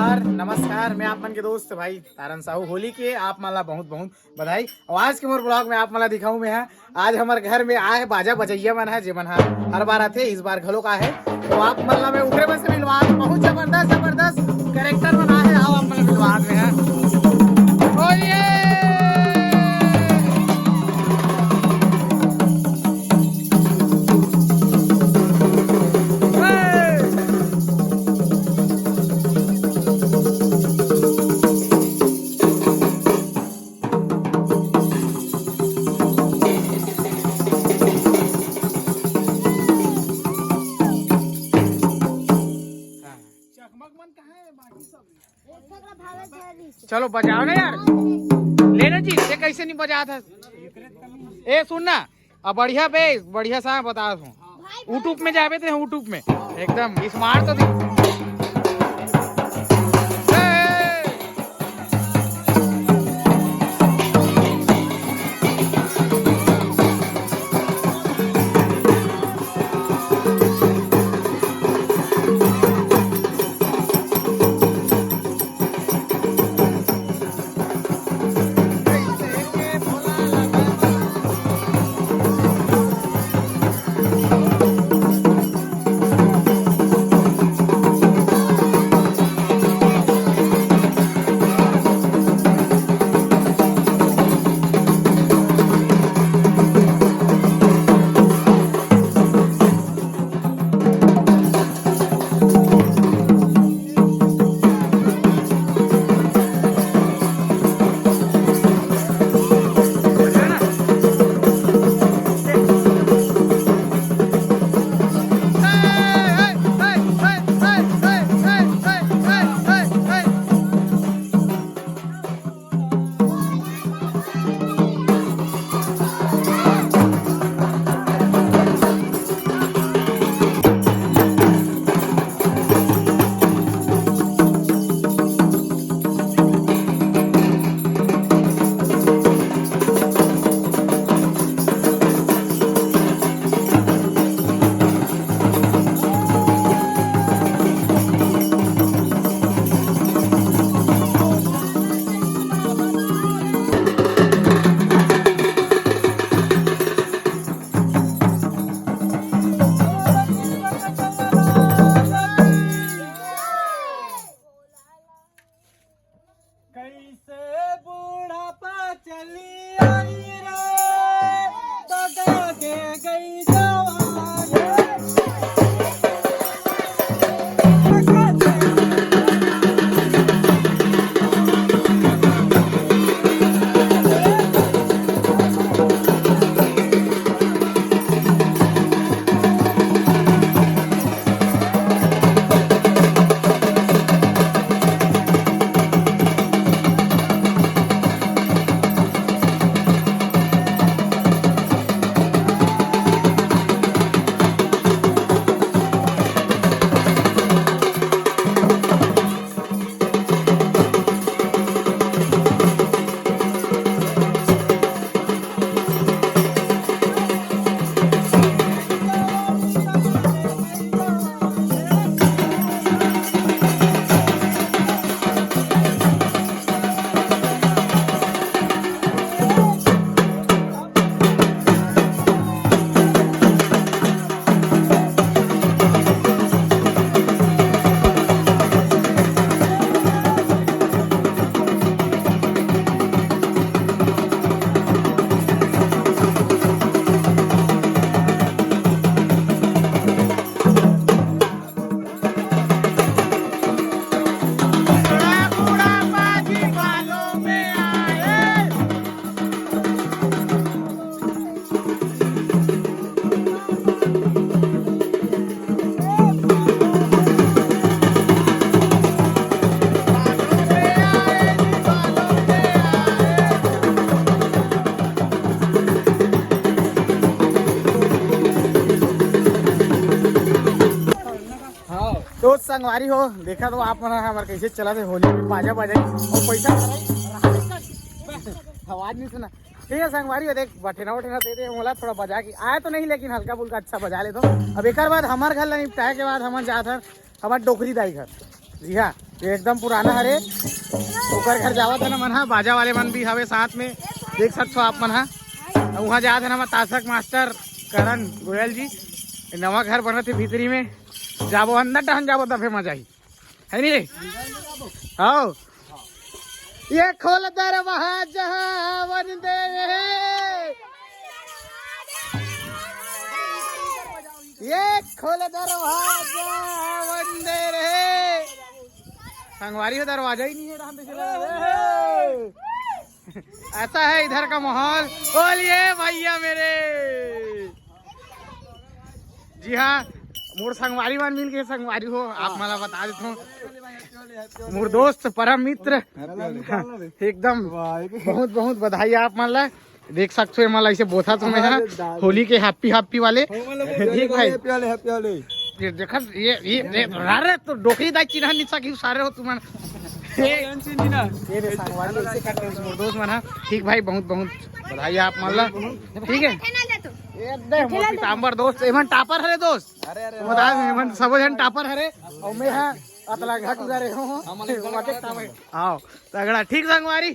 जोहार नमस्कार। मैं आप मन के दोस्त भाई तारन साहू होली के आप माला बहुत बहुत बधाई। और आज के मोर ब्लॉग में आप माला दिखाऊं मैं है आज हमारे घर में आए बाजा बजैया मन है जे मन हर बार आते इस बार घलो का है। तो आप मल्ला में उठे बस मिलवा बहुत जबरदस्त जबरदस्त कैरेक्टर बना है। आओ आप मन मिलवा में है बोलिए। चलो बजाओ ना यार लेना जी ये कैसे नहीं बजा था। ए सुनना अब बढ़िया बढ़िया सा बता दूं यूट्यूब में जावे थे यूट्यूब में एकदम स्मार्ट तो थी। कैसे बूढ़ापा चली आई रे बगा के गई जवानी। तो संगवारी हो देखा तो आप मन हमारे कैसे चला थे होली में बाजा बजाई और पैसा आवाज नहीं सुना। ठीक है संगवारी हो देख बठेना वठेना दे दे मोला थोड़ा बजा के आया तो नहीं लेकिन हल्का फुल्का अच्छा बजा ले। तो अब एक बार हमारे घर निपटाए के बाद हम जात हमारे डोकरी दाई घर जी हाँ, ये एकदम पुराना हरे ओकर घर जावा था ना मन हा, बाजा वाले मन भी हवे साथ में, देख सकते हो आप मन हा। वहाँ जा थे ना ताशक मास्टर करण गोयल जी, नवा घर बना थे भीतरी में, जाबो अंदर टहन जाबो तबे मजा ही है नहीं रे। आओ ये खोल दरवाजा वंदे ये खोल दरवाजा वंदे रे, संगवारी हो दरवाजा ही नहीं है। ऐसा है इधर का माहौल। बोलिए भैया मेरे। जी हाँ, मोर संगवारी मान मिल के संगवारी हो, आप मला बता देता हूँ मोर दोस्त परम मित्र एकदम बहुत बहुत बधाई आप मन ला। देख सकते हो मला इसे बोथा तो मैं होली के हैप्पी वाले ठीक भाई। ये देखा ये अरे तो डोकरी दाई चिन्ह नहीं सकी सारे हो तुम दोस्त मना ठीक भाई, बहुत बहुत बधाई आप मान ला। ठीक है पीताम्बर दोस्त एमन टापर हरे दोस्त, बता एमन सब जन टापर हरे और मैं है अतला घाट उधर हो आओ तगड़ा ठीक संगवारी।